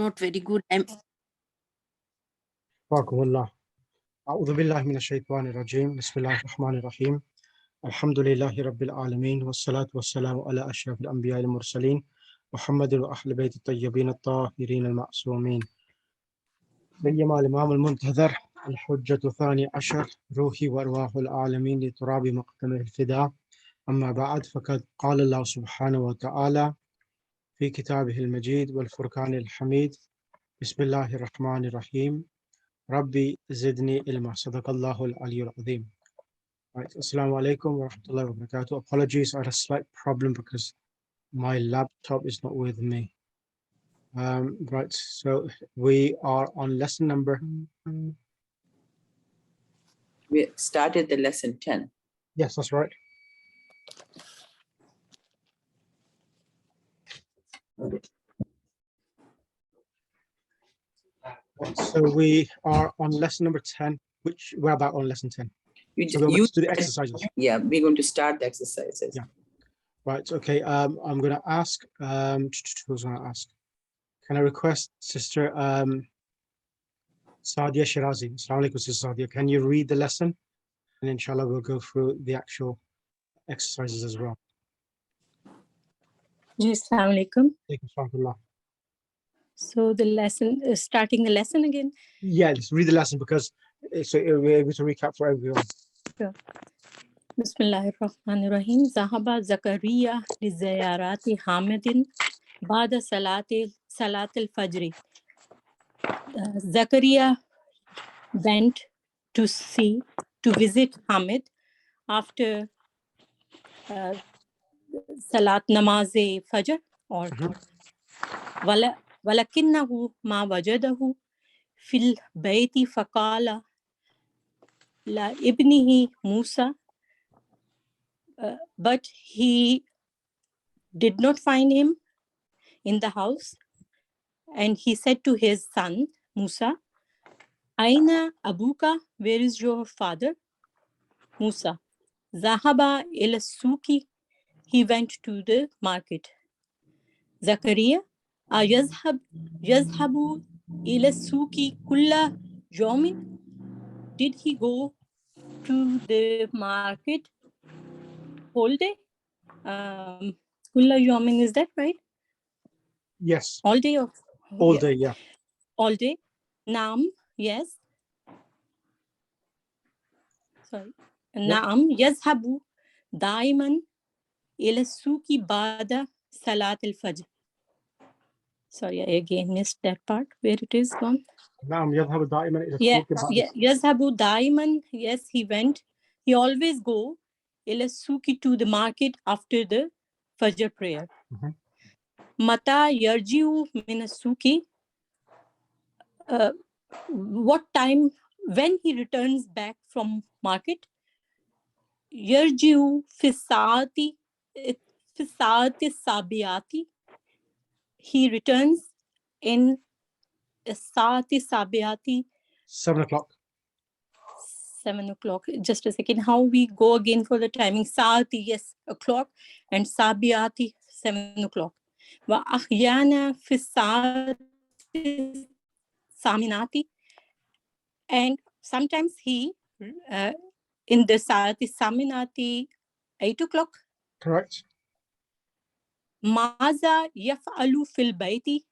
Not very good. حفظكم الله. أعوذ بالله من الشيطان الرجيم. بسم الله الرحمن الرحيم. الحمد لله رب العالمين والصلاة والسلام على أشرف الأنبياء المرسلين محمد وأهل بيت الطيبين الطاهرين المعصومين. بينما الإمام المنتظر الحجة الثاني عشر روحي وأرواح العالمين لتراب مقدمه الفداء. أما بعد، فقد قال الله سبحانه وتعالى في كتابه المجيد والفرقان الحميد: بسم الله الرحمن الرحيم ربي زدني علما. صدق الله العلي العظيم. Right. Assalamu alaikum wa rahmatullahi wa barakatuh. Apologies, I had a slight problem because my laptop is not with me. Right, so we are on lesson number. We started the lesson 10. Yes, that's right. So we are on lesson number 10, which we're about on lesson 10. So we're going to do the exercises. Yeah, we're going to start the exercises. Yeah. Right, okay. I'm going to ask, who's going to ask? Can I request Sister Sadia Shirazi? Assalamu alaikum, Sister Sadia. Can you read the lesson? And inshallah, we'll go through the actual exercises as well. Assalamu alaikum. Alaikum. So the lesson, starting the lesson again? Yeah, just read the lesson because so we're able to recap for everyone. Sure. Bismillahirrahmanirrahim. Zahaba Zakaria li ziyarati Hamidin ba'da salat al-fajr. Zakaria went to visit Hamid after Salat Namaz Fajr or ولكنه ما وجده في البيت فقال لابنه موسى, but he did not find him in the house, and he said to his son Musa, Aina abuka, where is your father? Musa, Zahaba ila suki, he went to the market. Zakaria, yazhabu ila suki kulla yawmin, did he go to the market whole day? Kulla yawmin, is that right? Yes. All day of all day, yeah. All day. Naam, yes. Sorry. Naam, yazhabu daiman ila suki ba'da salat al-fajr. Sorry, I again missed that part where it is gone. Naam, yazhabu daiman ila suki. Yazhabu daiman, yes, he went. He always go ila suki, to the market after the Fajr prayer. Mata yarjiu min suki, what time, when he returns back from market? Yarjiu fi saati sabiati, he returns in saati sabiati, 7 o'clock. 7 o'clock. Just a second, how we go again for the timing? Saati, yes, o'clock, and sabiati, 7 o'clock. Wa akhyana fi saati saminati, and sometimes he in the saati saminati, 8 o'clock. Correct. Maza yaf'alu fil bayti,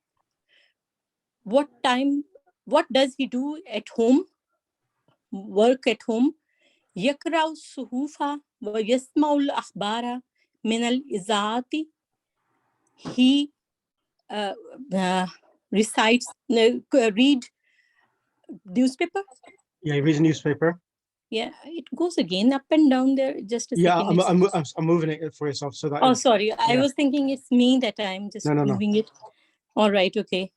what time, what does he do at home, work at home? Yakra'u suhufa wa yasma'u al-akhbara min al-izaati, he recites, read newspaper. Yeah, he reads a newspaper. Yeah, it goes again up and down there. Just a second. I'm moving it for yourself so that. Oh, sorry. I was thinking it's me that I'm just moving it. All right. Okay.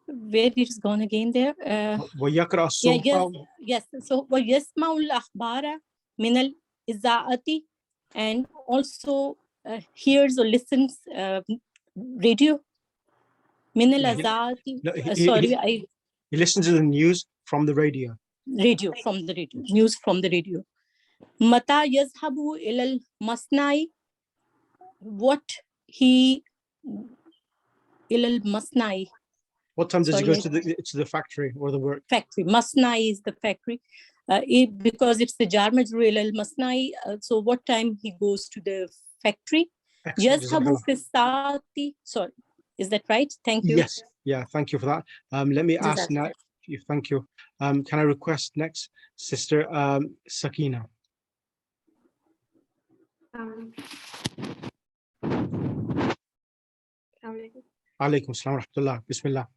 Where it is gone again there? Yes. So وَيَسْمَعُ الْأَخْبَارَ مِنَ الْإِذَاعَةِ, and also hears or listens radio. مِنَ الْإِذَاعَةِ. He listens to the news from the radio. Radio, from the radio. News from the radio. Mata yazhabu ilal masnai, what he إلى المصنع. What time does he Sorry, go to the factory or the work? Factory. مصنع is the factory. Because it's the jar مجرور إلى المصنع. So what time he goes to the factory? Excellent. يذهب Jazakallah. في الساعة. Sorry, is that right? Thank you. Yes. Yeah. Thank you for that. Let me ask Jazakallah. now. Thank you. Can I request next, Sister Sakina? Assalamualaikum. Alaikum assalam wa rahmatullah. Bismillah.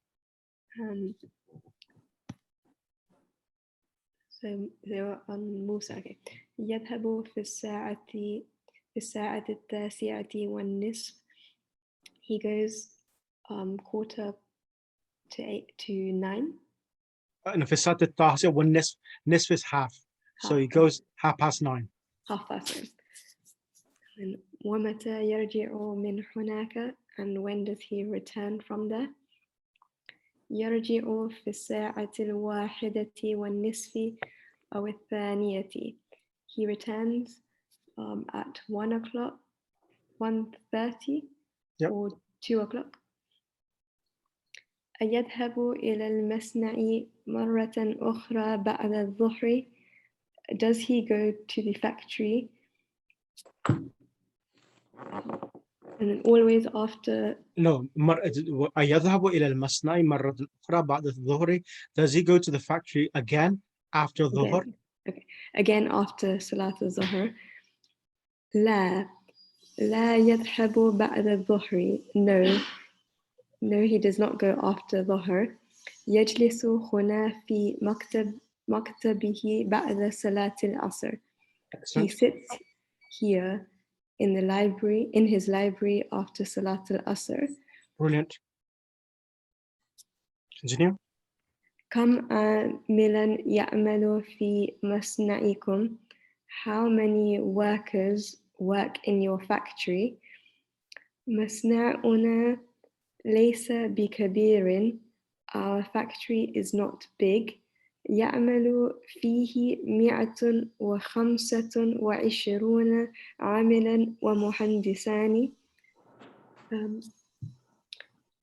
So they were on Musa. Okay. يذهب في الساعة التاسعة والنصف. He goes quarter to 9. No, في الساعة التاسعة والنصف. Nisf is half. So he goes 9:30. 9:30. And ومتى يرجع من هناك, and when does he return from there? يرجع في الساعة الواحدة والنصف أو الثانية. He returns at 1 o'clock, 1:30, Yep. or 2 o'clock. أيذهب إلى المصنع مرة أخرى بعد الظهر? Does he go to the factory? And then always after. No. أيذهب إلى المصنع مرة أخرى بعد الظهر. Does he go to the factory again after الظهر? Okay. Again after Salat al-Zuhr. لا يذهب بعد الظهر. No, he does not go after Dhuhr. يجلس هنا في مكتبه بعد صلاة العصر. He sits here in his library after Salat al-Asr. Brilliant. Continue. كم عاملا يعمل في مصنعكم? How many workers work in your factory? مصنعنا ليس بكبير. Our factory is not big. يعمل فيه 125 عاملا ومهندسان.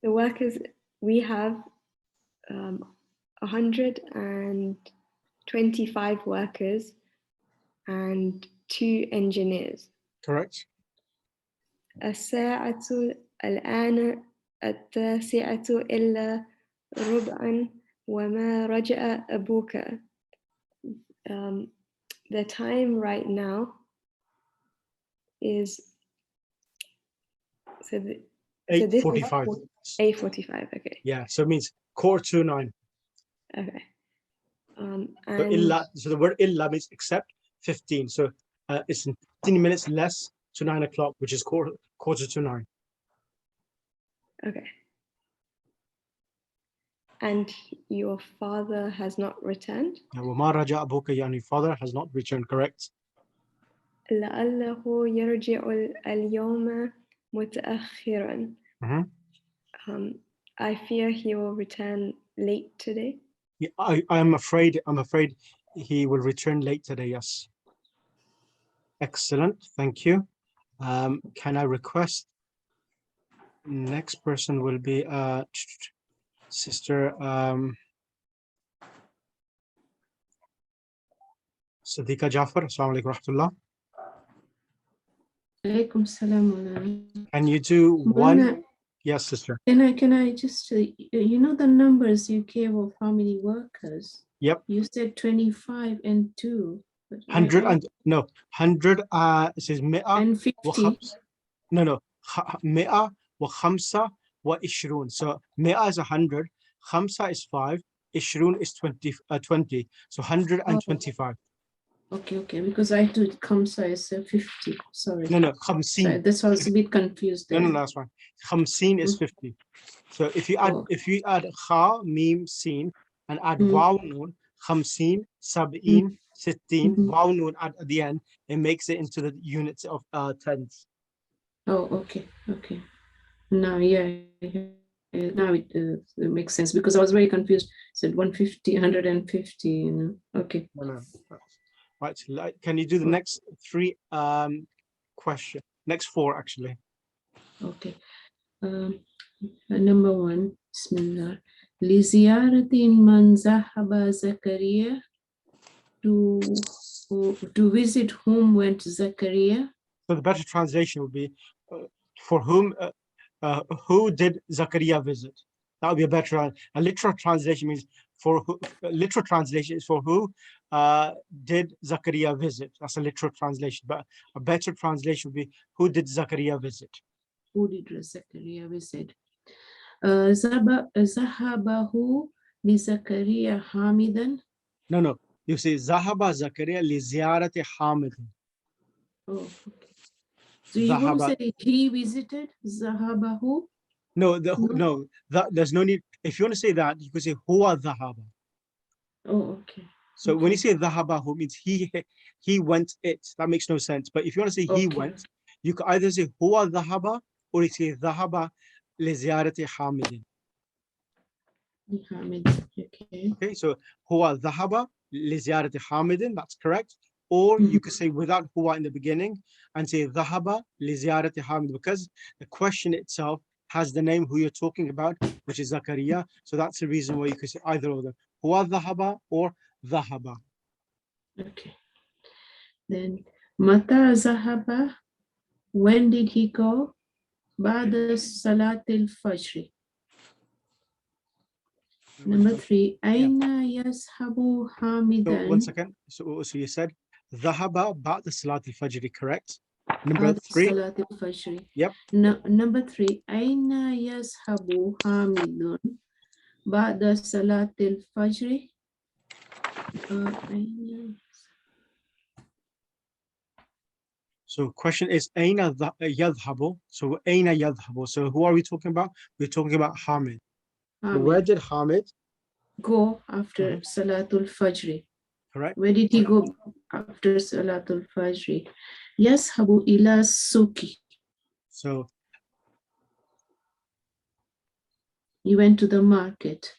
The workers, we have 125 workers and 2 engineers. Correct. الساعة الآن 9:15 وما رجع أبوك. The time right now is 8:45. 8:45. Okay. Yeah, so it means 9:45. Okay. So the word illa means except 15. So it's 15 minutes less to 9 o'clock, which is quarter to 9. Okay. And your father has not returned? وما رجع أبوك, yani father has not returned, correct? لعله يرجع اليوم متأخرا. I fear he will return late today. Yeah, I'm afraid he will return late today, yes. Excellent, thank you. Can I request next person will be Sister Sadiqa Jafar. Assalamu alaikum rahmatullah. Alaikum salam. Can you do one? Yes, sister. Can I just, the numbers you gave of how many workers? Yep. You said 25 and 2. 100 and no 100 it says 100 and 50. No 100 وخمسة وعشرون. So 100 is 100, خمسة is 5, عشرون is 20. So 125. Okay, because I thought Kamsa is 50. Sorry. No, 50. Sorry, this was a bit confused. No, that's fine. 50 is 50. So if you add kha, mim, sin, and add waw noon, 50, 70, 60, waw noon at the end, it makes it into the units of tens. Oh, okay. Now, now it makes sense, because I was very confused. Said 150, 150. Okay. No. Right. Can you do the next 3 question? Next 4 actually. Okay. Number 1, Bismillah. لزيارة من ذهب زكريا to visit whom went Zachariah. So the better translation would be for who did Zachariah visit? That would be a better. A literal translation means for who. Literal translation is for who did Zachariah visit? That's a literal translation. But a better translation would be who did Zachariah visit? Who did Zachariah visit? ذهبه لزكريا حامدا. No. You say Zahaba Zakaria li ziyarati Hamid. Oh, okay. So you want to Zahaba. say he visited Zahabahu? No, there's no need. If you want to say that, you could say Huwa Zahaba. Oh, okay. So when you say Zahabahu, means he went it. That makes no sense. But if you want to say he Okay. went, you could either say Huwa Zahaba or you say Zahaba li ziyarati Hamid. Hamid. Okay. Okay, so Huwa Zahaba li ziyarati Hamid. That's correct. Or you could say without Huwa in the beginning and say Zahaba li ziyarati Hamid, because the question itself has the name who you're talking about, which is Zakaria. So that's the reason why you could say either of them. Huwa Zahaba or Zahaba. Okay. Then Mata Zahaba, when did he go? Ba'da Salatil Fajr. Number 3, Aina Yashabu So Hamidan. one second. So you said Zahaba ba'da Salat al-Fajr, correct? Number 3. Salatil Fajr. Yep. Number 3, Aina Yashabu Hamidun Ba'da Salatil Fajr. So question is Aina Yadhabu. So Aina Yadhabu. So who are we talking about? We're talking about Hamid. So where did Hamid go after Salatul Fajr? Correct. Where did he go after Salatul Fajr? Yashabu ila Suki. So he went to the market.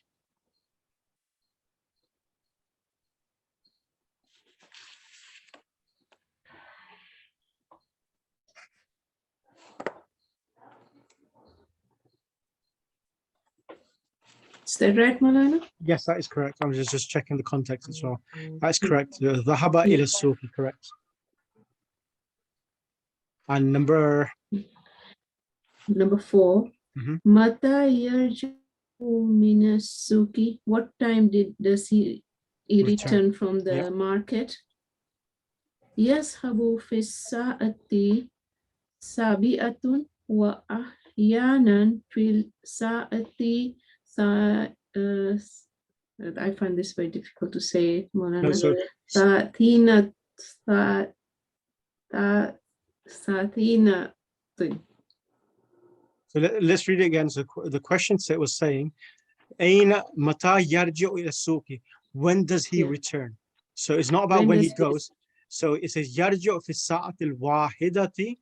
Is that right, Malana? yes, that is correct. I'm just checking the context as well. That's correct. Dhahaba ila suqi, correct. And number 4. Mata yarju mina suki. What time does he return from the market? Yashabu fi sa'ati sabi'atun wa ahyanan fil sa'ati I find this very difficult to say, Molana. No, so let's read it again. So the question was saying, Aina mata yarji'u ila suqi. When does he return? So it's not about when he goes. So it says yarji'u fi sa'ati al-wahidati.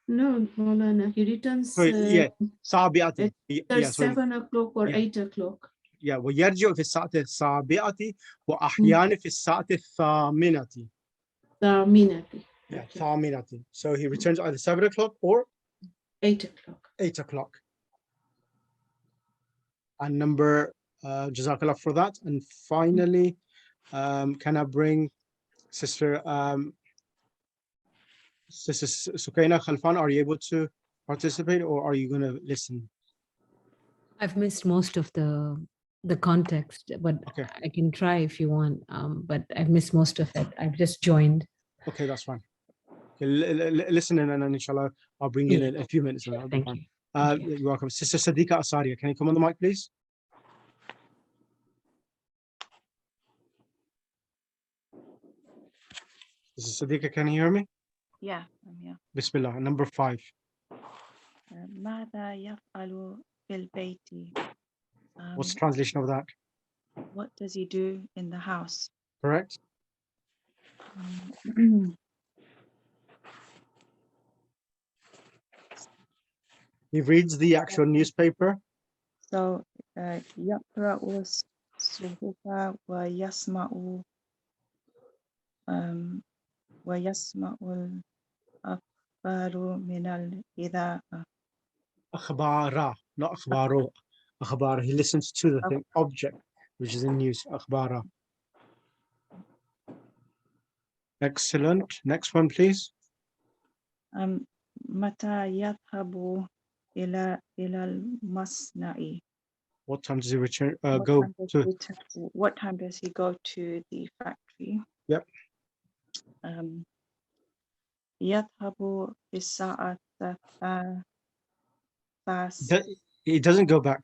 No, Molana, he returns sabi'ati. at 7 o'clock or 8 o'clock. Yeah, ويرجع في الساعة السابعة وأحيانا في الساعة الثامنة. Yeah, ثامنة. So he returns either 7 o'clock or 8 o'clock. 8 o'clock. And number, Jazakallah for that. And finally, can I bring Sister Sukaina Khalfan? Are you able to participate or are you going to listen? I've missed most of the context, but okay. I can try if you want, but I've missed most of it. I've just joined. Okay, that's fine. Okay, listen and then inshallah I'll bring you in a few minutes. Thank you. You're welcome. Sister Sadiqa Asaria, can you come on the mic, please? Sister Sadiqa, can you hear me? Yeah, I'm here. Bismillah, number 5. ماذا يفعل في البيت? What's the translation of that? What does he do in the house? Correct. He reads the actual newspaper. So يقرأ الصحف ويسمع ويسمع الأخبار من الإذاعة. Akhbara, not akhbaro. Akhbar. He listens to the thing, object, which is in news. Akhbara. Excellent. Next one, please. متى يذهب إلى المصنع? What time does he return? What Go time does to. he what time does he go to the factory? Yep. يذهب في الساعة He doesn't go back.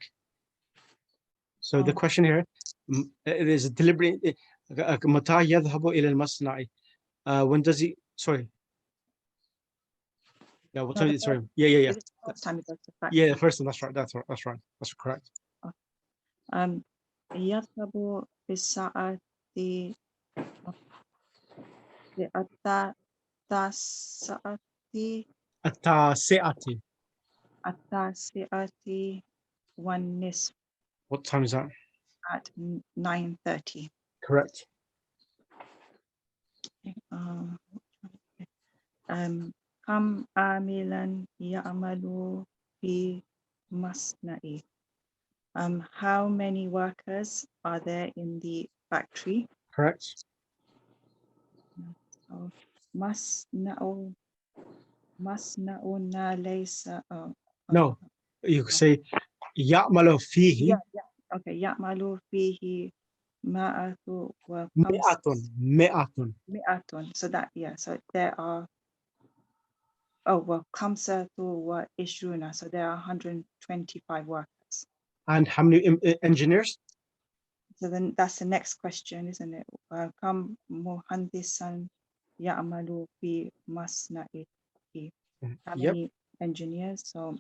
So the Oh. question here, it is deliberate. متى يذهب إلى المصنع? When does he? Sorry. Yeah. What No, time? the Sorry. Yeah. This is the first time he goes to factory. Yeah. The first one. That's right. That's right. That's correct. يذهب في الساعة التاسعة التاسعة. والنصف What time is that? at 9:30. Correct. كم عاملا يعمل في مصنع? How many workers are there in the factory? Correct. So, مصنعنا ليس No. You could say يعمل فيه. Okay, يعمل فيه مئة مئة. So that, so there are, خمسة وعشرون, so there are 125 workers. And how many engineers? So then that's the next question, isn't it? كم مهندسا يعمل في مصنعه? How Yep. many engineers? So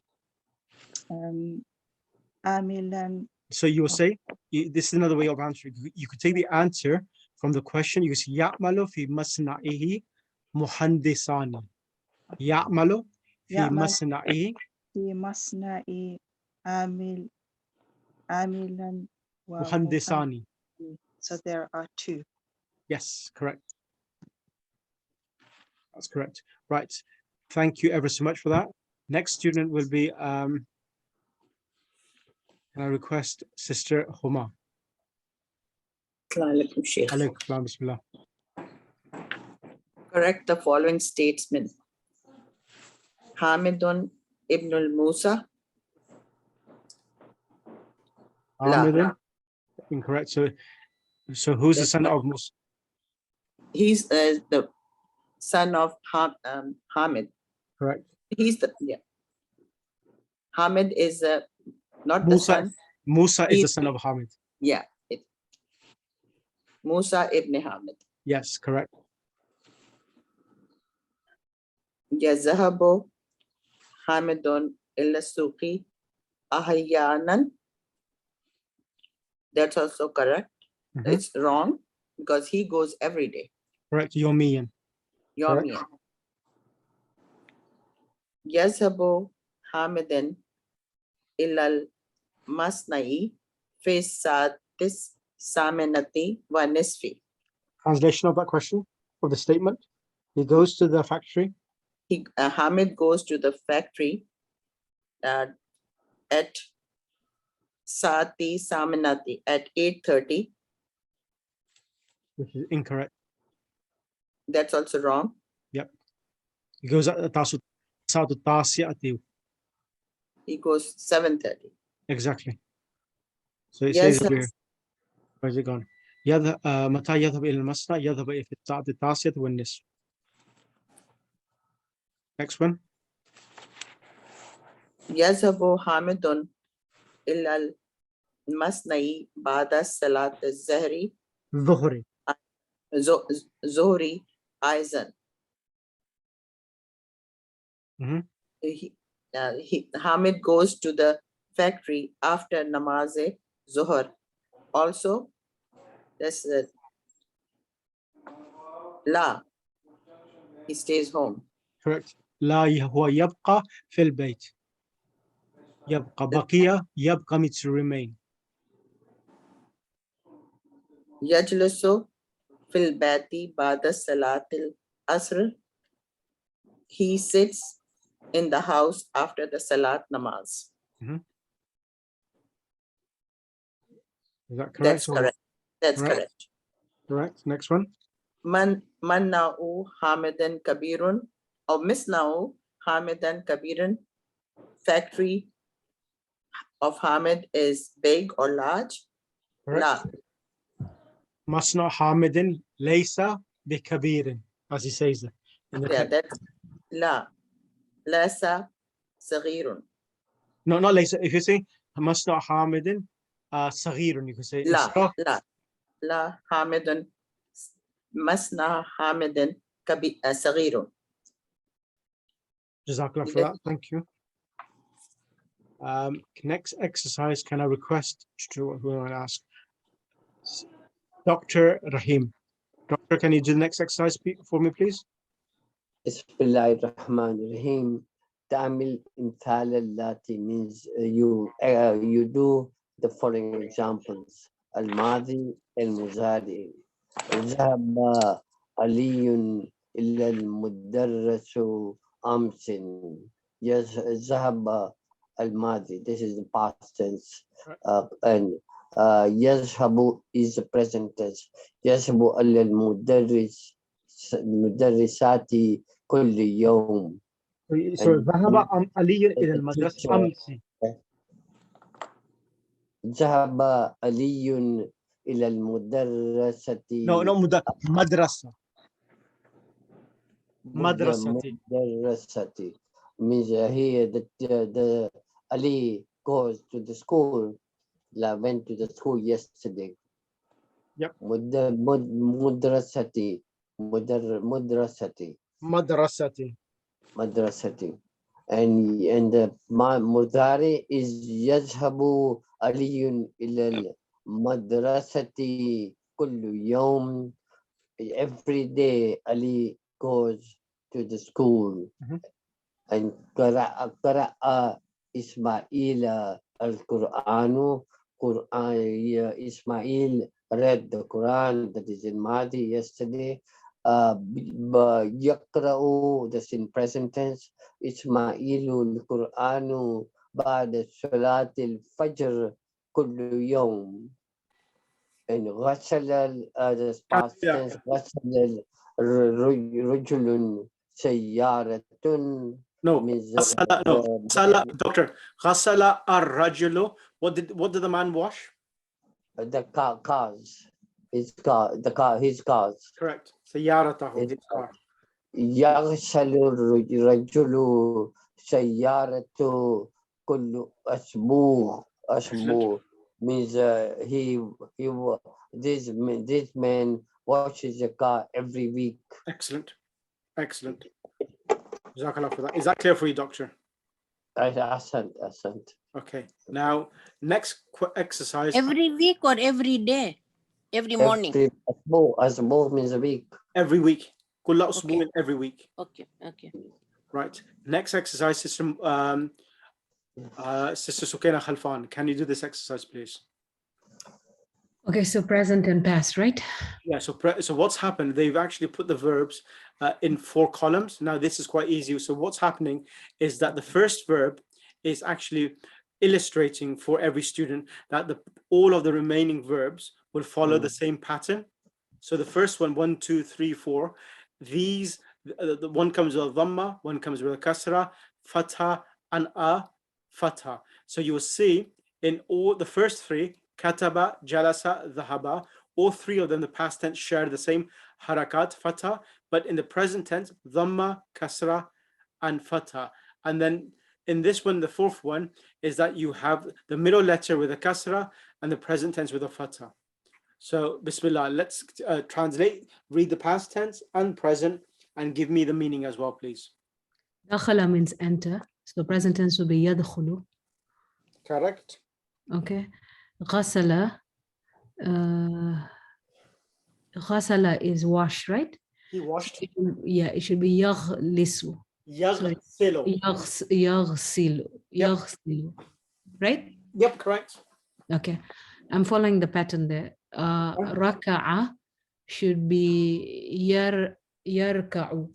عاملا. So you will say, this is another way of answering. You could take the answer from the question. You say يعمل في مصنعه مهندسان. يعمل في مصنعه. في مصنع عاملا مهندسان. So there are two. Yes, correct. That's correct. Right. Thank you ever so much for that. Next student will be, can I request Sister Huma? Assalamualaikum, Sheikh. Alaykum salam, bismillah. Correct the following statement. Hamidun ibn al-Musa. Hamidun? Incorrect. So who's the son of Musa? He's the son of Hamid. Correct. He's the, Hamid is not the Musa. son. Musa is the He's- son of Hamid. Yeah. Musa ibn Hamid. Yes, correct. يذهب حامد إلى السوق أحيانا. That's also correct. Mhm. It's wrong because he goes every day. Correct. Yomiyan. يوميا. يذهب حامد إلى المصنع في الساعة الثامنة والنصف. Translation of that question, of the statement. He goes to the factory. Hamid goes to the factory at Sati Samanati at 8:30. Which is incorrect. That's also wrong. He goes at the He goes 7:30. Exactly. So it Yes, says here, where's it gone? متى يذهب إلى المصنع؟ يذهب في الساعة التاسعة والنصف. Next one. يذهب حامد إلى المصنع بعد صلاة الظهر ظهري. ظهري أيضا. Mhm. Hamid goes to the factory after namaz Zuhr. Also, that's La. He stays home. Correct. لا هو يبقى في البيت. يبقى بقية يبقى means to remain. يجلس في البيت بعد صلاة العصر. he sits in the house after the Salat namaz. Is that correct? That's or- correct. That's Correct. correct. Correct. Next one. Manna'u Hamidan Kabirun or Misna'u Hamidan Kabirun. Factory of Hamid is big or large. Correct. La. Masna Hamidin Laysa bikabirin, as he says it. In the Yeah, text. that's La. Lasa Saghirun. No, not Laysa. If you say Masna Hamidin Saghirun, you can say La. Isra. La Hamidun. Masna Hamidin Saghirun. Jazakallah for that. Thank you. Next exercise, can I request to who I ask? Dr. Rahim. Doctor, can you do the next exercise for me, please? Bismillahirrahmanirrahim. Tamil imthal allati means you do the following examples. Al-Madi, Al-Muzari. Zahaba Aliyun illa al-Mudarrasu Amsin. Yes, Zahaba Al-Madi. This is the past tense. And Yazhabu is the present tense. Yazhabu al-Mudarris Mudarrisati kulli yawm. So ذهب علي إلى المدرسة أمس. ذهب علي إلى المدرسة. No, not madrasa. Madrasati. Madrasati means here the Ali goes to the school. Went to the school yesterday. Yep. Mudrasati. Madrasati. And the Mudari is Yazhabu Aliyun ilal Madrasati kullu yawm. Every day Ali goes to the school. And Qara'a Ismaila al-Qur'anu. Ismail read the Quran, that is in Madi yesterday. Yaqra'u, that's in present tense. Ismailu al-Qur'anu ba'da salatil fajr kullu yawm. And ghasala, that's past tense. Ghasala rajulun sayyaratun. No, means Ghasala, doctor. Ghasala ar-rajulu. What did the man wash? the cars. His cars. Correct. Sayyaratahu, his car. يغسل الرجل سيارته كل أسبوع. Means this man washes the car every week. Excellent. Jazakallah for that. Is that clear for you, doctor? Asant. Okay. Now, next exercise. Every week or every day? Every morning? Asbu means a week. Every week. Kulla Okay. usbu'in, every week. Okay. Right. Next exercise, Sister Sukaina Khalfan. Can you do this exercise, please? Okay, so present and past, right? Yeah. So what's happened? They've actually put the verbs in 4 columns. Now this is quite easy. So what's happening is that the first verb is actually illustrating for every student that all of the remaining verbs will follow the same pattern. So the first one, 1, 2, 3, 4. These, the one comes with a dhamma, one comes with a kasra, fatha, and a fatha. So you will see in all the first 3, kataba, jalasa, dhahaba, all 3 of them, the past tense, share the same harakat, fatha, but in the present tense, dhamma, kasra, and fatha. And then in this one, the 4th one, is that you have the middle letter with a kasra and the present tense with a fatha. So, Bismillah, let's translate, read the past tense and present, and give me the meaning as well, please. Dakhala means enter. So present tense will be yadkhulu. Correct. Okay. Ghasala. Ghasala is wash, right? He washed. Yeah, it should be yaghlisu. Yaghsilu. Yaghsilu. Right? Yep, correct. Okay. I'm following the pattern there. Raka'a should be yarka'u.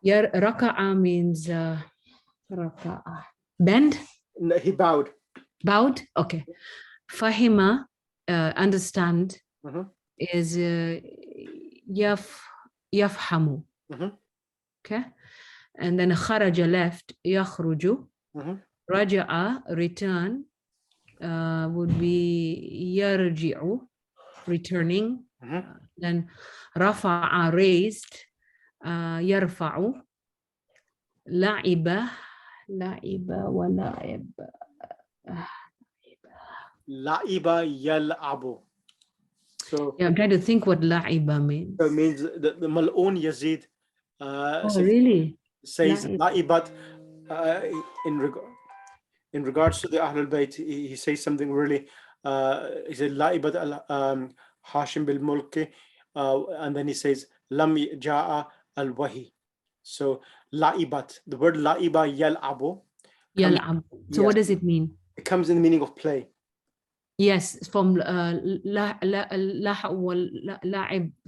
Raka'a means raka'a. Bend, No, he bowed. bowed. Okay. Fahima, understand, Mhm. is yafhamu. Mhm. Okay. And then kharaja, left, yakhruju. Mhm. Raja'a, return, would be yarji'u, returning. Mhm. Then rafa'a, raised, yarfa'u. La'iba wa la'ib. La'iba yal'abu. So Yeah, I'm trying to think what la'iba means. it means the Mal'un Yazid Oh, really? says La'ib. la'ibat in regards to the Ahlul Bayt. He says something really. He said la'ibat Hashim bil Mulki, and then he says lam ja'a al wahi. So la'ibat, the word la'iba yal'abu. Yal'ab. So Yes. what does it mean? It comes in the meaning of play. Yes, from la'ib,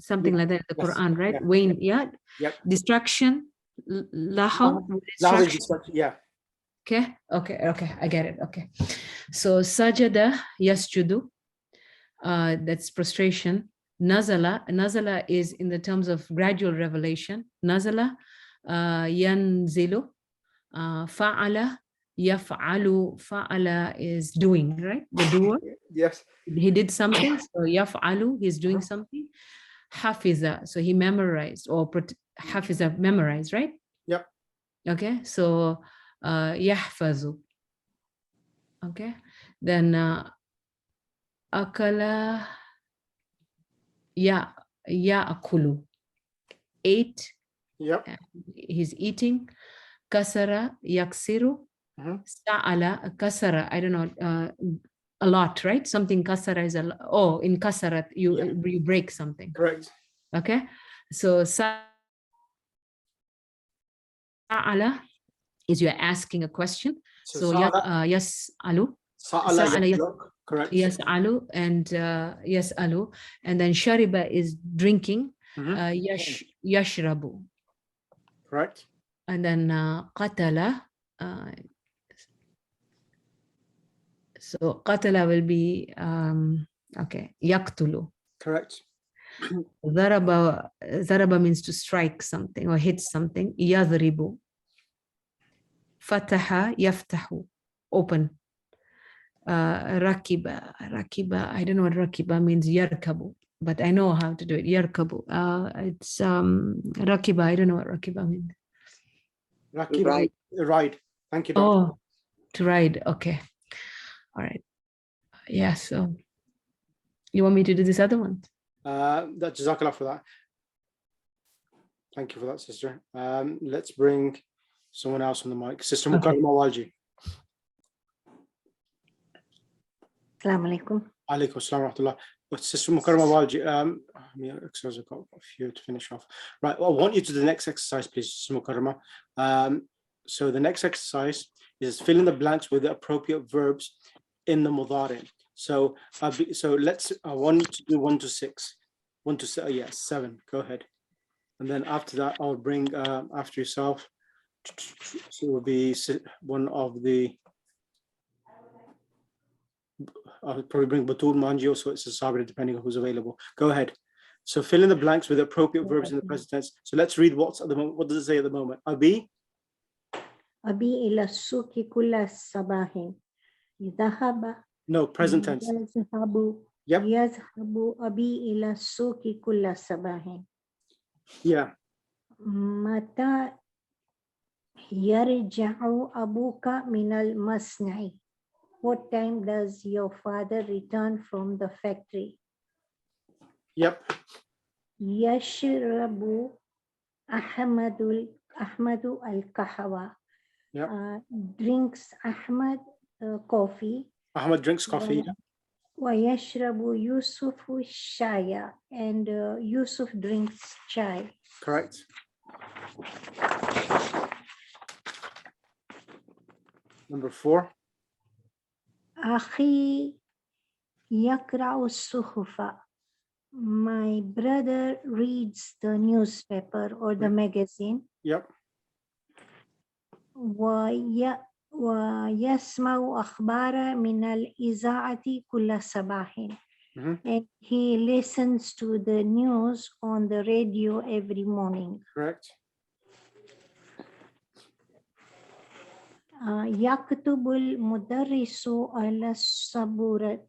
something like that, the Yes. Quran, right? Yeah. Wayne, yeah? Yep. Distraction, lahu, Lahu is distraction. distraction. Yeah. Okay, I get it, okay. So sajada yasjudu, that's prostration. Nazala is in the terms of gradual revelation. Nazala, yanzilu, fa'ala, yaf'alu. Fa'ala is doing, right? The doer. Yes. He did something, so yaf'alu, he's doing something. Hafiza, so he memorized, or hafiza, memorized, right? Yep. Okay, so yahfazu. Okay, then akala, ya'akulu, ate, Yep. he's eating. Kasara, yaksiru. Sa'ala, kasara, I don't know, a lot, right? Something kasara is a lot. Oh, in kasarat, you break something. Correct. Okay, so sa'ala is you're asking a question. So yes, alu. Sa'ala, correct. Yes, alu, and yes, alu, and then shariba is drinking. Yashrabu. Correct. And then qatala. So qatala will be okay. Yaqtulu. Correct. Zaraba means to strike something or hit something. Yadribu. Fataha, yaftahu, open. Rakiba, I don't know what rakiba means. Yarkabu, but I know how to do it. Yarkabu. It's rakiba. I don't know what rakiba means. Rakiba, ride. Thank you, Doctor. Doctor. Oh, to ride. Okay. All right. Yeah. So, you want me to do this other one? That's Jazakallah for that. Thank you for that, sister. Let's bring someone else on the mic. Sister Mukarrama Walji. Assalamu alaikum. Alaikum assalam wa rahmatullah. But Sister Mukarrama Walji, I've got a few to finish off. Right, well, I want you to do the next exercise, please, Sister Mukarrama. So the next exercise is fill in the blanks with the appropriate verbs in the mudari. So I want you to do 1 to 6. 1 to 7, yes, 7. Go ahead. And then after that, I'll bring after yourself. So it will be one of the. I'll probably bring Batul Manji, so it's a Sabri, depending on who's available. Go ahead. So fill in the blanks with appropriate verbs in the present tense. So let's read what's at the moment. What does it say at the moment? Abi ila suki kulla sabahin. Dhahaba. No, present tense. Yazhabu. Yep. Yazhabu abi ila suki kulla sabahin. Yeah. Mata yarja'u abuka minal masna'i. What time does your father return from the factory? Yep. Yashrabu Ahmadu al-Kahwa. Yep. Drinks Ahmad coffee. Ahmad drinks coffee. Wa yashrabu Yusufu shaya, and Yusuf drinks chai. Correct. Number 4. Akhi yakra'u suhufa. My brother reads the newspaper or the magazine. Yep. ويسمع أخبار من الإذاعة كل صباح. Mhm. And he listens to the news on the radio every morning. Correct. يكتب المدرس على السبورة.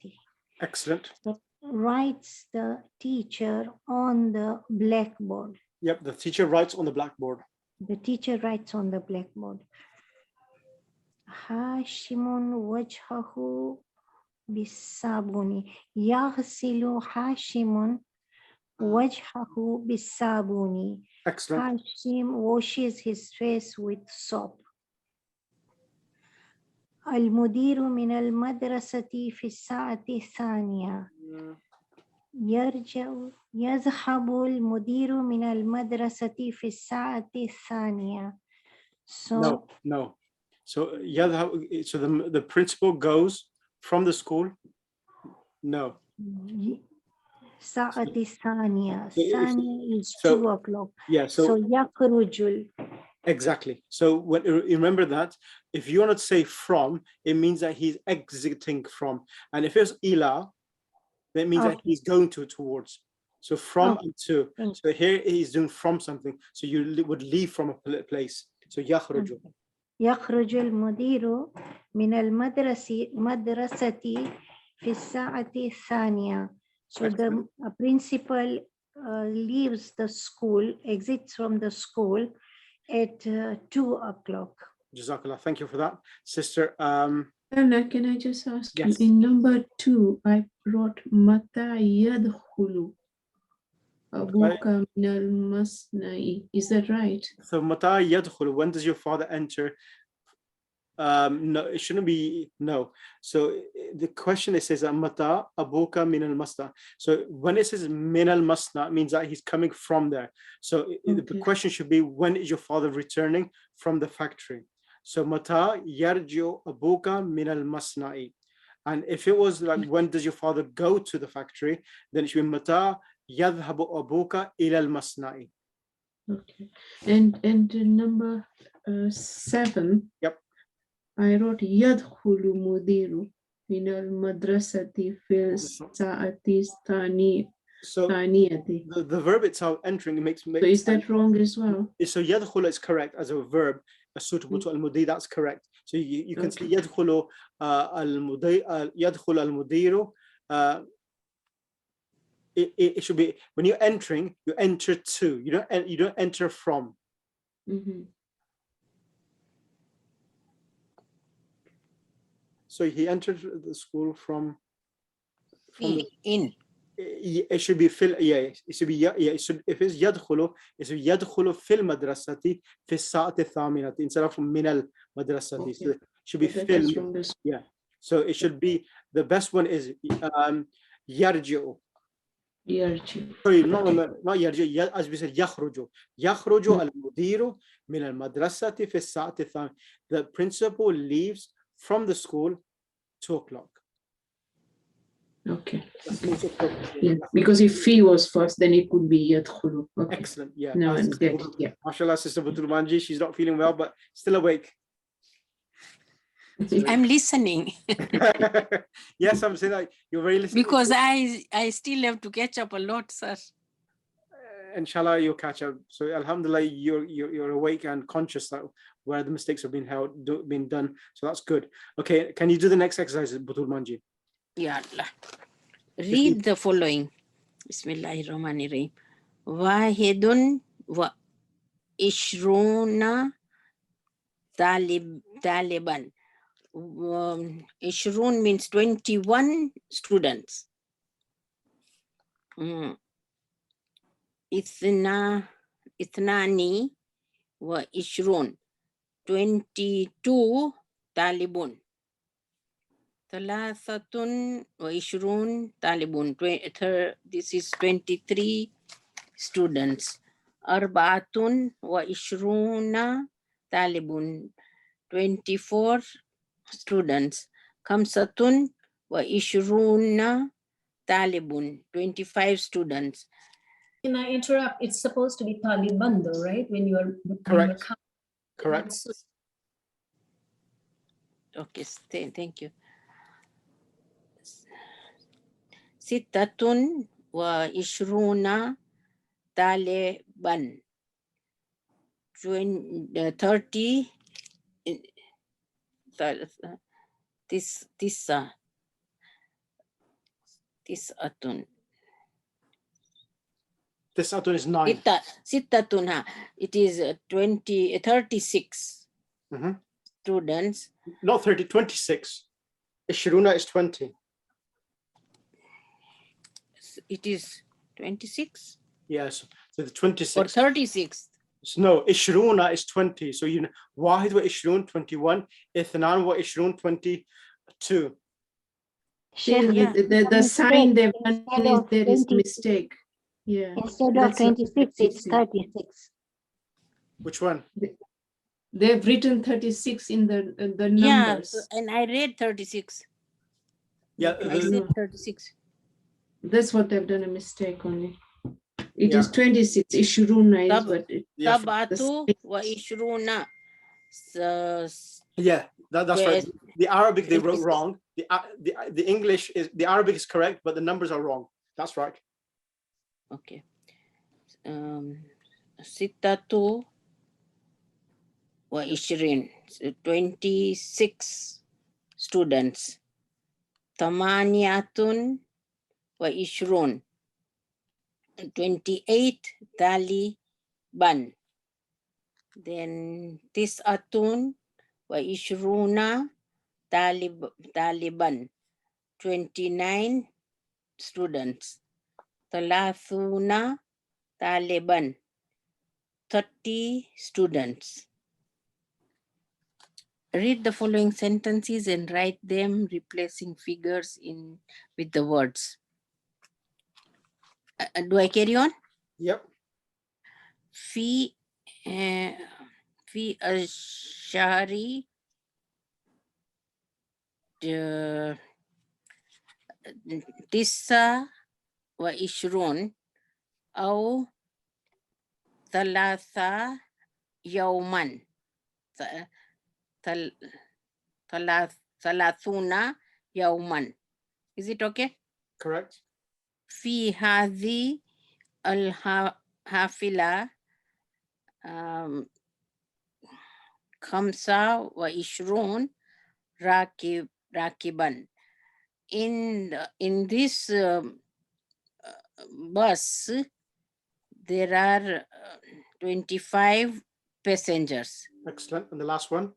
Excellent. So, writes the teacher on the blackboard. Yep, the teacher writes on the blackboard. The teacher writes on the blackboard. هاشم وجهه بالصابون. يغسل هاشم وجهه بالصابون. Excellent. Hashim washes his face with soap. المدير من المدرسة في الساعة الثانية. يذهب المدير من المدرسة في الساعة الثانية. So No. So the principal goes from the school. No. الساعة الثانية. If- الثانية is so- 2 o'clock. Yeah. So يخرج. Exactly. So when remember that if you want to say from, it means that he's exiting from, and if it's ila, that means that Okay. he's going towards. So from Okay. and to. So here he's doing from something. So you would leave from a place. So yakhruju. يخرج المدير من المدرسة في الساعة الثانية. So the principal leaves the school, exits from the school at 2 o'clock. Jazakallah. Thank you for that, sister. Anna, can I just ask Yes. you, in number 2, I wrote Mata yadkhulu abuka min al-masna'i. Is that right? So mata yadkhulu, when does your father enter? No, it shouldn't be no. So the question, it says mata abuka min al-masna. So when it says min al-masna, it means that he's coming from there. So the Okay. question should be, when is your father returning from the factory? So mata yarji'u abuka min al-masna'i. And if it was like, when does your father go to the factory, then it should be mata yadhhabu abuka ila al-masna'i. Okay. And number 7. Yep. I wrote yadkhulu mudiru min al-madrasati fil sa'ati So thaniyati. the verb itself, entering, makes So is that wrong as well? So yadkhulu is correct as a verb, suitable to al-mudi, that's correct. So you can say yadkhulu al-mudi, yadkhulu al-mudiru. It should be, when you're entering, you enter to, you don't enter from. Mhm. So he entered the school from the, In. it should be fil, yeah, it should be, yeah, it should, if it's yadkhulu, it should be yadkhulu fil madrasati fi sa'ati thaminati instead of min al madrasati. So it should be Okay, fil, that's wrong as- yeah. So it should be, the best one is yarji'u. Yarji. Sorry, not yarji'u, as we said, yakhruju. Yakhruju al-mudiru min al-madrasati fi sa'ati thaminati. The principal leaves from the school 2 o'clock. Okay. That's Yeah, because if he was first, then it could be yadkhulu. Okay. excellent. Yeah. No, Our I'm sister good. Butul- Yeah. Mashallah, Sister Butul Manji, she's not feeling well, but still awake. I'm listening Yes, I'm saying that you're very listening. because I still have to catch up a lot, sir. Inshallah, you'll catch up. So alhamdulillah, you're awake and conscious that where the mistakes have been been done. So that's good. Okay, can you do the next exercise, Butul Manji? Ya Allah. Read the following. Bismillahirrahmanirrahim. Wahidun wa ishruna taliban. Ishrun means 21 students. Ithnani wa ishrun, 22 talibun. Thalathatun wa ishrun talibun. This is 23 students. Arbaatun wa ishruna talibun. 24 students. Khamsatun wa ishruna talibun. 25 students. Can I interrupt? It's supposed to be Taliban though, right? When you are Correct. Correct. Okay, thank you. Sittatun wa ishruna taliban. 30 tisatun. Tis'atun is 9. Sittatun, it is 36 Mhm. students. Not 30, 26. Ishruna is 20. It is 26 Yes. So the 26. or 36. No, Ishruna is 20. So you know, Wahid wa Ishrun 21, Ithnan wa Ishrun 22. Sheikh, Yeah. The sign they've done instead is of there is 20 mistake. Yeah. Instead of That's what 26, it's 36. 36. Which one? They've written 36 in the Yeah, numbers. and I read 36. Yeah, I said 36. That's what they've done a mistake only. It Yeah. is 26. Ishruna is, Tab- but it, Yeah, Tabatu wa ishruna. yeah, that's right. Yes. The Arabic they wrote 26. wrong. The English is, the Arabic is correct, but the numbers are wrong. That's right. Okay. Sittatu wa ishrin. 26 students. Tamaniyatun wa ishrun. 28 Taliban. Then Tis'atun wa ishruna Taliban. 29 students. Thalathuna Taliban. 30 students. Read the following sentences and write them, replacing figures with the words. Do I carry on? Yep. في الشهر تسعة وعشرون أو ثلاثة يوما ثلاثون يوما. Is it okay? Correct. في هذه الحافلة 25 راكبا. In this bus there are 25 passengers. Excellent. And the last one?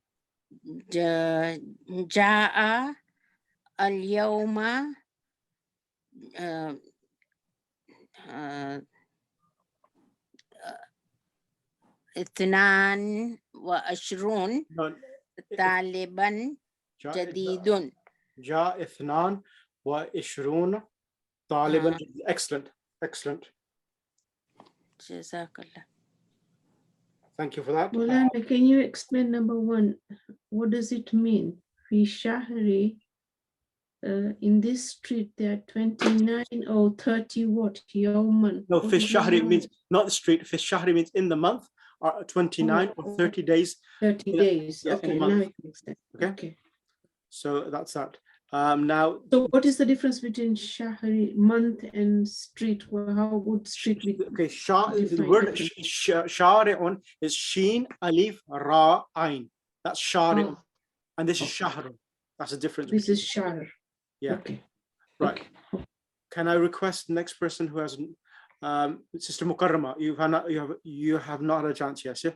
جاء اليوم اثنان وعشرون طالبا جديد. جاء اثنان وعشرون طالبا. Excellent. Excellent. جزاك الله. Thank you for that. Molana, can you explain number 1? What does it mean? Fi Shahri, in this street there are 29 or 30 what? Yawman. No, Fi Shahri means not the street. Fi Shahri means in the month, or 29 or 30 days. 30 days. Yeah, Okay, in a month. now it makes sense. Okay. So that's that. Now, so what is the difference between Shahri, month, and street? Well, how would street be? Okay, the word Shari'un is Sheen, Alif, Ra, Ain. That's Shari'un. And this is Shahr. That's the difference. This is Shahr. Yeah. Okay. Right. Okay. Can I request the next person who has Sister Mukarrama? You have not had a chance, yes? Yeah?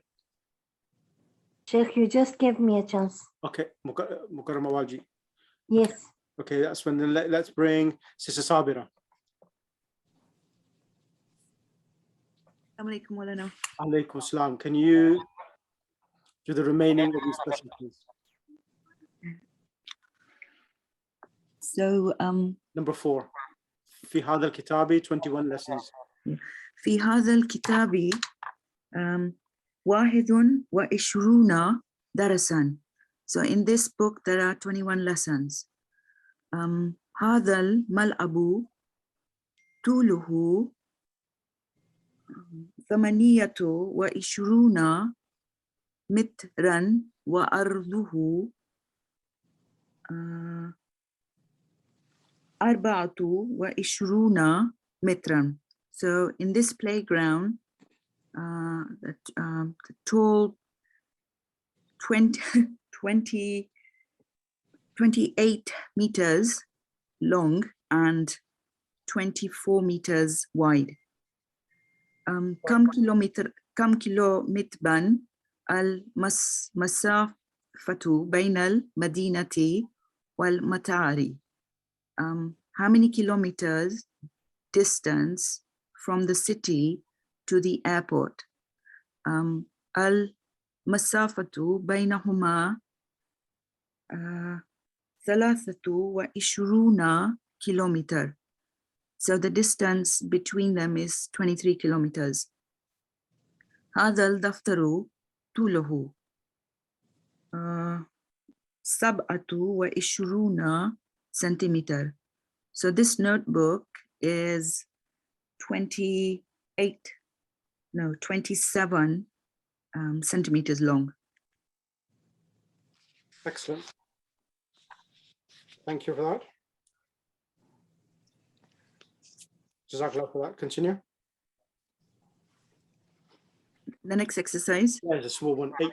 Sheikh, you just gave me a chance. Okay, Mukarrama Waji. Yes. Okay, that's when let's bring Sister Sabira. Assalamualaikum Maulana. Alaikum Assalam. Can you do the remaining of these questions, please? So number 4. في هذا الكتاب 21 lessons. في هذا الكتاب 21 درسا. So in this book there are 21 lessons. هذا الملعب طوله 28 مترا وعرضه أربعة وعشرون مترا. So in this playground, the tall 28 meters long and 24 meters wide. كم كيلومترا المسافة بين المدينة والمطار? How many kilometers distance from the city to the airport? المسافة بينهما 23 kilometer. So the distance between them is 23 kilometers. هذا الدفتر طوله 27 centimeter. So this notebook is 27 centimeters long. Excellent. Thank you for that. Jazakallah for that. Continue. The next exercise. Yeah, the small one, 8.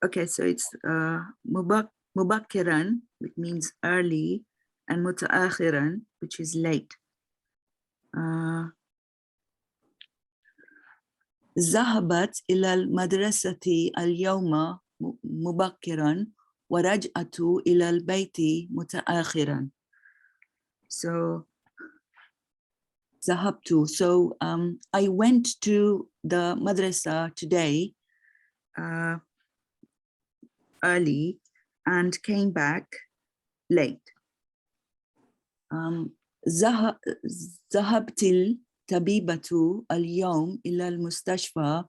Okay, so it's mubakkiran, which means early, and mutaakhiran, which is late. ذهبت إلى المدرسة اليوم مبكرا ورجعت إلى البيت متأخرا. So ذهبت. So I went to the madrasa today early and came back late. ذهبت الطبيبة اليوم إلى المستشفى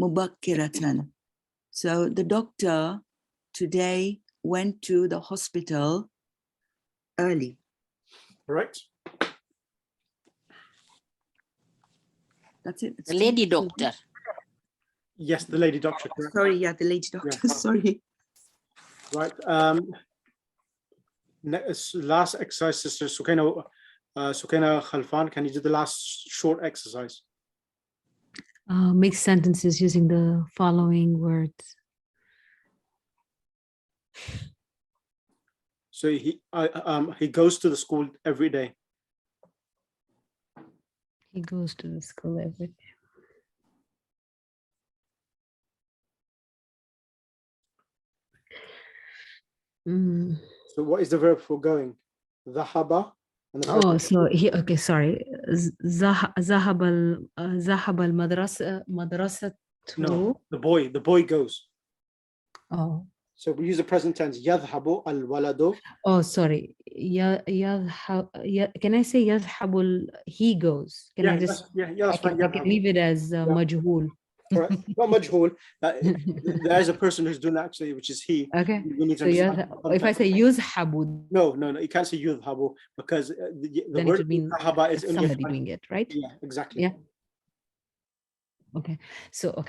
مبكرة. So the doctor today went to the hospital early. Right. That's it. The lady doctor. Yes, the lady doctor. Correct. Sorry, yeah, the lady doctor. Yeah. Sorry. Right. Last exercise, Sister Sukaina Khalfan, can you do the last short exercise? Make sentences using the following words. So he goes to the school every day. He goes to the school every day. So what is the verb for going? Dhahaba. Oh, so he, okay, sorry. ذهب المدرسة. No, the boy goes. Oh. So we use the present tense. يذهب الولد. Oh, sorry. Can I say يذهب he goes? Can I just? That's fine. I can leave it as majhul. Correct. Not majhul. There is a person who's doing that actually, which is he. Okay. We need to So if I say يذهب, no, you can't say يذهب because the then word it would mean ذهب is somebody doing it, right? Yeah, exactly. Yeah. Okay. So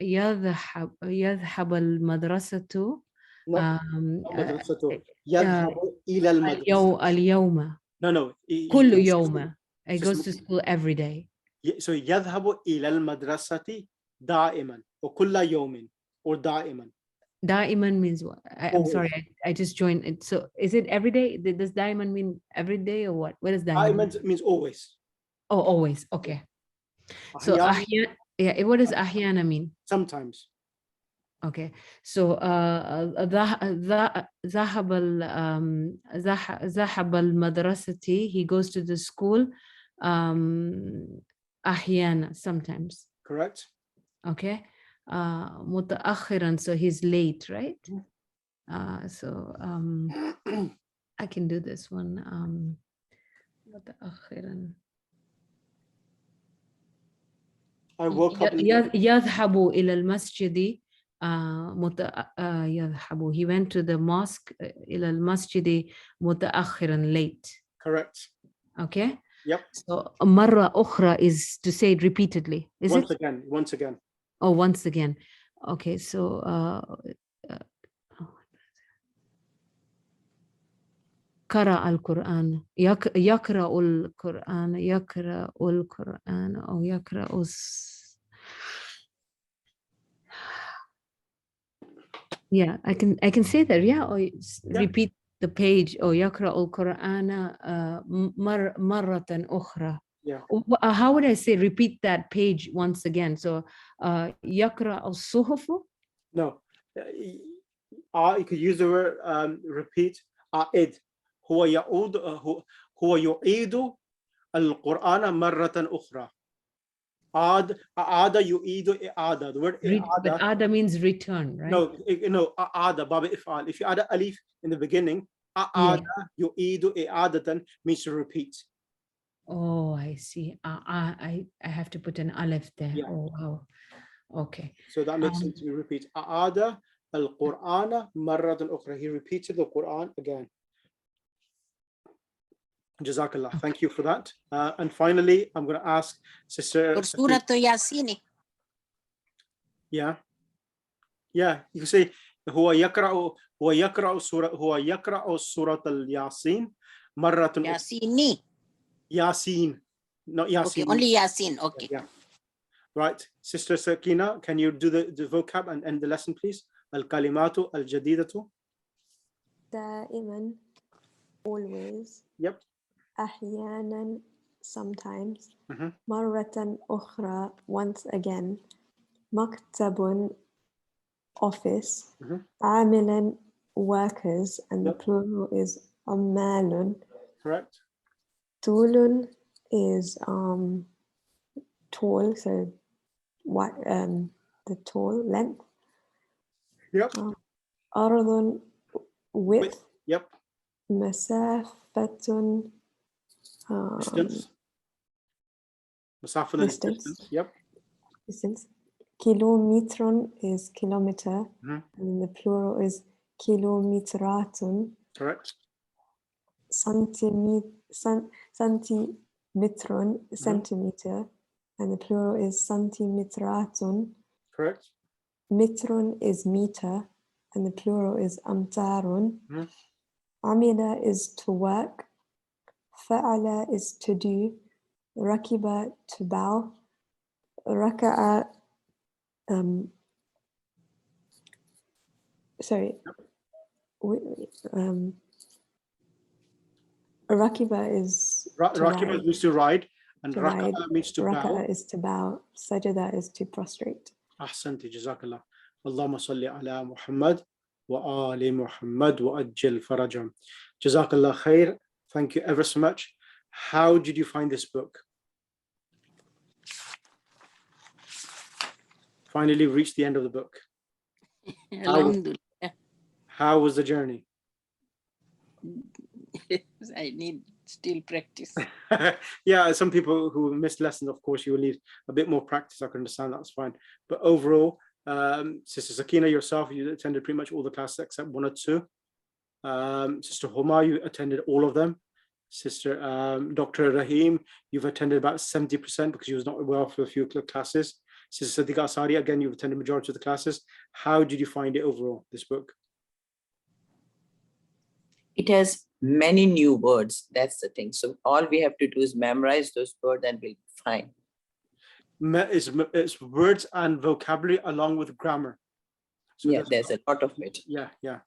يذهب المدرسة. مدرسته يذهب إلى المدرسة. اليوم. No. كل يوم. I goes to school every day. So يذهب إلى المدرسة دائما وكل يوم or دائما. دائما means what? I'm sorry, I just joined it. So is it every day? Does دائما mean every day or what? What does دائما mean? دائما means always. Oh, always. Okay. So what does أحيانا mean? Sometimes. Okay. So ذهب المدرسة, he goes to the school أحيانا, sometimes. Correct. Okay. متأخرا, so he's late, right? So I can do this one. متأخرا. I woke up. يذهب إلى المسجد. يذهب. He went to the mosque إلى المسجد متأخرا, late. Correct. Okay. Yep. So مرة أخرى is to say it repeatedly. Is once it? again. Once again. Oh, once again. Okay. So قرأ القرآن يقرأ القرآن يقرأ القرآن أو يقرأ Yeah, I can say that. Yeah, or repeat the page. Or يقرأ القرآن مرة أخرى. Yeah. How would I say repeat that page once again? So يقرأ الصحف. No, you could use the word repeat. أعد هو يعود هو يعيد القرآن مرة أخرى. أعاد يعيد إعادة. The word But ada means return, right? No, أعاد باب إفعال. If you add a alif in the beginning, أعاد يعيد إعادة means to repeat. Oh, I see. I have to put an alif there. Yeah. Oh, wow. Okay. So that makes sense. We repeat. أعاد القرآن مرة أخرى. He repeated the Quran again. Jazakallah. Thank you for that. And finally, I'm going to ask Sister. Surah Yasin. Yeah. Yeah. You can say هو يقرأ سورة الياسين مرة. Yasini. Yasin. Not Yasin. Okay, only Yasin. Okay. Yeah. Right. Sister Sakina, can you do the vocab and end the lesson, please? Al-kalimatu al-jadidatu. دائما, always. Yep. أحيانا, sometimes. Mhm. مرة أخرى, once again. مكتب, office. عاملا, workers, and the plural is عمال. Correct. طول is tall, so what the tall length. Yep. أرض, width. Yep. مسافة, Distance. مسافة distance. Yep. Distance. Kilometron is kilometer, Mhm. and the plural is kilometratun. Correct. Centimetron, centimeter, and the plural is centimetratun. Correct. Mitron is meter, and the plural is amtarun. Amila is to work. Fa'ala is to do. Rakiba, to bow. Raka'a, sorry. Rakiba is Rakiba means to ride, and to raka'a ride. means to bow. Raka'a is to bow. Sajada is to prostrate. أحسنتي جزاك الله. اللهم صل على محمد وآل محمد وأجل فرجهم. جزاك الله خير. Thank you ever so much. How did you find this book? Finally reached the end of the book. Alhamdulillah. How was the journey? I need still practice. Yeah, some people who missed lessons, of course, you will need a bit more practice. I can understand, that's fine. But overall, Sister Sakina, yourself, you attended pretty much all the classes except one or two. Sister Homa, you attended all of them. Sister Dr. Rahim, you've attended about 70% because you was not well for a few classes. Sister Sadiqa Asari, again, you've attended majority of the classes. How did you find it overall, this book? It has many new words. That's the thing. So all we have to do is memorize those words and we'll be fine. It's words and vocabulary along with grammar. So yeah, there's a lot of it. Yeah, yeah.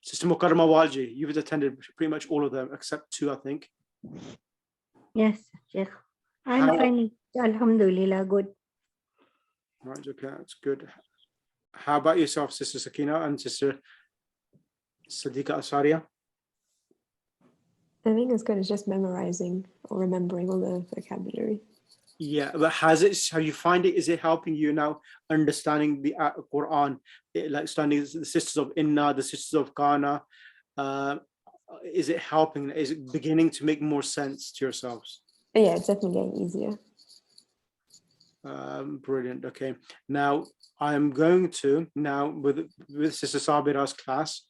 Sister Mukarrama Walji, you've attended pretty much all of them except two, I think. Yes, Sheikh. I'm fine. Alhamdulillah, good. Right, okay, that's good. How about yourself, Sister Sakina and Sister Sadiqa Asaria? I think as good as just memorizing or remembering all the vocabulary. Yeah, but have you find it, is it helping you now understanding the Quran, like studying the sisters of Inna, the sisters of Kana? Is it helping? Is it beginning to make more sense to yourselves? Yeah, it's definitely getting easier. Brilliant. Okay, now I'm going to with Sister Sabira's class.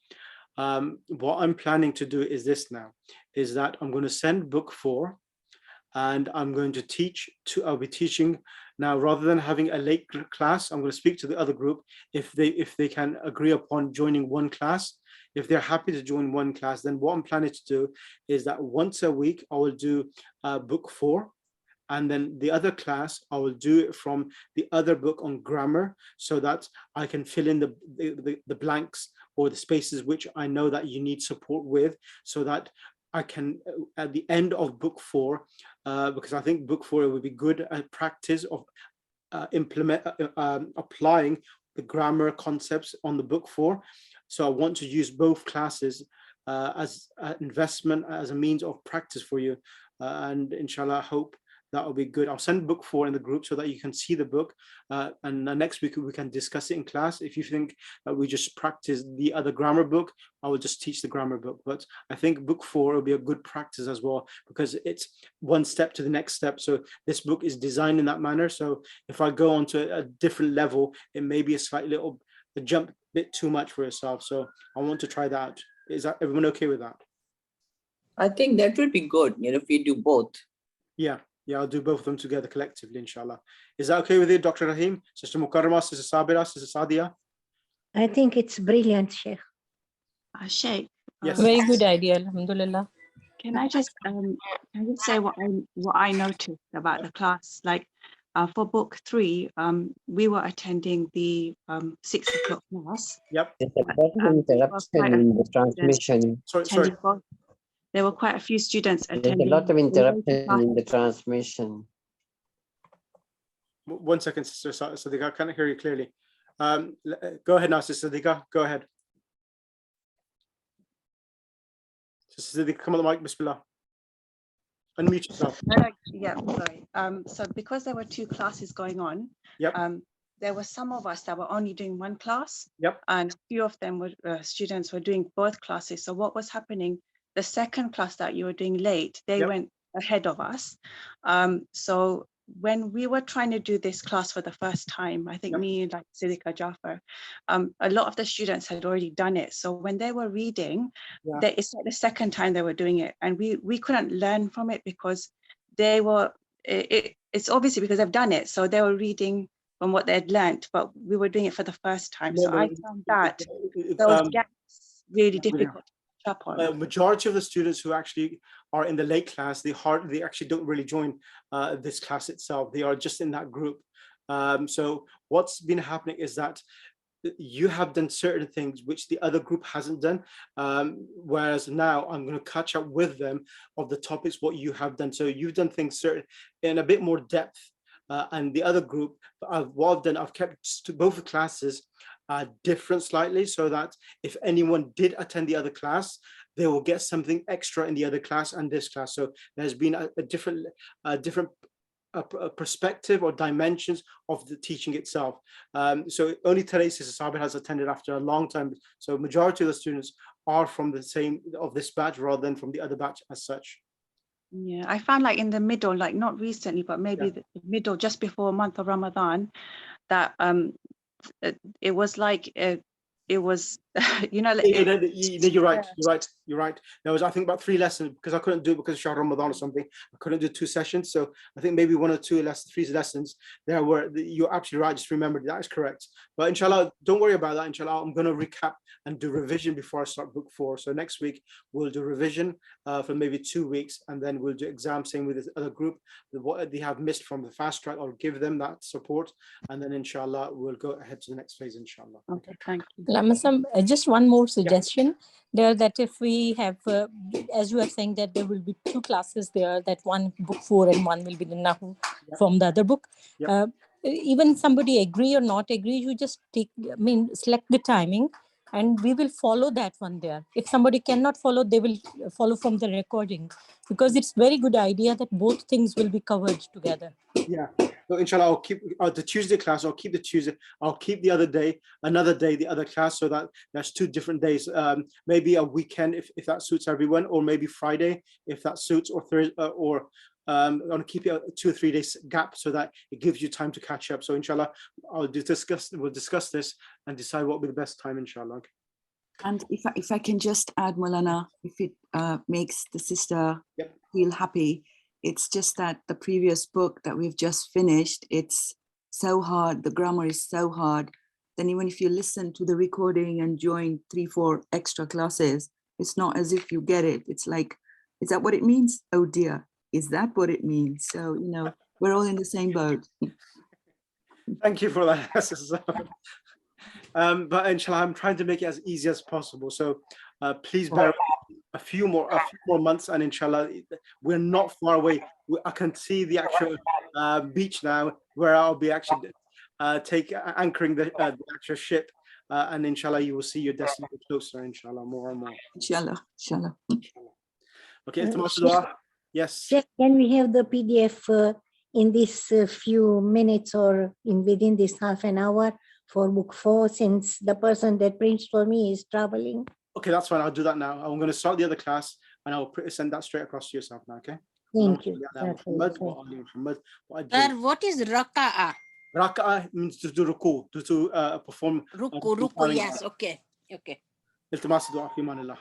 What I'm planning to do is this now, is that I'm going to send book 4 and I'm going to teach I'll be teaching now, rather than having a late class. I'm going to speak to the other group if they can agree upon joining one class. if they're happy to join one class, then what I'm planning to do is that once a week I will do book 4, and then the other class I will do it from the other book on grammar, so that I can fill in the blanks or the spaces which I know that you need support with, so that I can at the end of book 4, because I think book 4 would be good at practice of applying the grammar concepts on the book 4. So I want to use both classes as an investment, as a means of practice for you, and inshallah I hope that will be good. I'll send book 4 in the group so that you can see the book, and next week we can discuss it in class. If you think that we just practice the other grammar book, I will just teach the grammar book. But I think book 4 will be a good practice as well, because it's one step to the next step. So this book is designed in that manner. So if I go on to a different level, it may be a slight little a jump bit too much for yourself. So I want to try that out. Is that everyone okay with that? I think that would be good, if we do both. Yeah, I'll do both of them together collectively, inshallah. Is that okay with you, Dr. Rahim, Sister Mukarrama, Sister Sabira, Sister Sadia? I think it's brilliant, Sheikh. Sheikh, Yes. Very good idea, alhamdulillah. can I just say what I noticed about the class? Like for book 3, we were attending the 6 o'clock class. Yep. There's a lot of interruption in the transmission. Sorry. There were quite a few students There's attending. a lot of interruption in the transmission. One second, Sister Sadiqa, I can't hear you clearly. Go ahead now, Sister Sadiqa, go ahead. Sister Sadiqa, come on the mic, Bismillah. Unmute yourself. Yeah, sorry. So because there were 2 classes going on, Yep. there were some of us that were only doing one class. Yep. And a few of them were students were doing both classes. So what was happening, the second class that you were doing late, they Yep. went ahead of us. So when we were trying to do this class for the first time, I think Yep. me and like Siddiqa Jafar, a lot of the students had already done it. So when they were reading, Yeah. it's like the second time they were doing it, and we couldn't learn from it because they were. It's obviously because they've done it, so they were reading from what they had learned, but we were doing it for the first time. So I found that those gaps really difficult to catch up on. Majority of the students who actually are in the late class, they actually don't really join this class itself. They are just in that group. So what's been happening is that you have done certain things which the other group hasn't done, whereas now I'm going to catch up with them of the topics what you have done. So you've done things certain in a bit more depth, and the other group, what I've done, I've kept both the classes different slightly, so that if anyone did attend the other class, they will get something extra in the other class and this class. So there's been a different perspective or dimensions of the teaching itself. So only today Sister Sabir has attended after a long time. So majority of the students are from the same of this batch rather than from the other batch as such. Yeah, I found like in the middle, like not recently, but maybe the middle, just before a month of Ramadan, that it was like it was, You're right. There was, I think, about 3 lessons, because I couldn't do it because of Shahr Ramadan or something. I couldn't do 2 sessions. So I think maybe 1 or 2 lessons, 3 lessons there were. You're absolutely right. Just remember that is correct. But inshallah, don't worry about that. Inshallah, I'm going to recap and do revision before I start book 4. So next week we'll do revision for maybe 2 weeks, and then we'll do exam. Same with this other group. What they have missed from the fast track, I'll give them that support, and then inshallah we'll go ahead to the next phase. Inshallah. Okay, thank you. Lamasam, just one more suggestion there, that if we have, as you are saying, that there will be 2 classes there, that one book 4 and one will be the Nahu from the other book. Even somebody agree or not agree, you just select the timing and we will follow that one there. If somebody cannot follow, they will follow from the recording, because it's very good idea that both things will be covered together. Yeah. So inshallah, I'll keep the Tuesday class. I'll keep the Tuesday. I'll keep the other day, another day, the other class, so that there's 2 different days. Maybe a weekend if that suits everyone, or maybe Friday if that suits, or Thursday, or I'm going to keep it a 2 or 3 days gap so that it gives you time to catch up. So inshallah, we'll discuss this and decide what will be the best time, inshallah. Okay. And if I can just add, Maulana, if it makes the sister feel happy, it's just that the previous book that we've just finished, it's so hard. The grammar is so hard. then even if you listen to the recording and join 3-4 extra classes, it's not as if you get it. It's like, is that what it means? Oh dear, is that what it means? So, you know, we're all in the same boat. Thank you for that. But inshallah, I'm trying to make it as easy as possible. So please bear a few more months, and inshallah, we're not far away. I can see the actual beach now, where I'll be actually anchoring the actual ship, and inshallah, you will see your destination closer, inshallah, more and more. Inshallah, inshallah. Okay, iltimas dua. Yes. Sheikh, can we have the PDF in this few minutes or within this half an hour for book 4, since the person that prints for me is traveling? Okay, that's fine. I'll do that now. I'm going to start the other class, and I'll send that straight across to yourself now. Okay. Thank you. Sir, what is raka'ah? Raka'ah means to do ruku, to perform. Ruku, yes. Okay. Iltimas dua fi amanillah.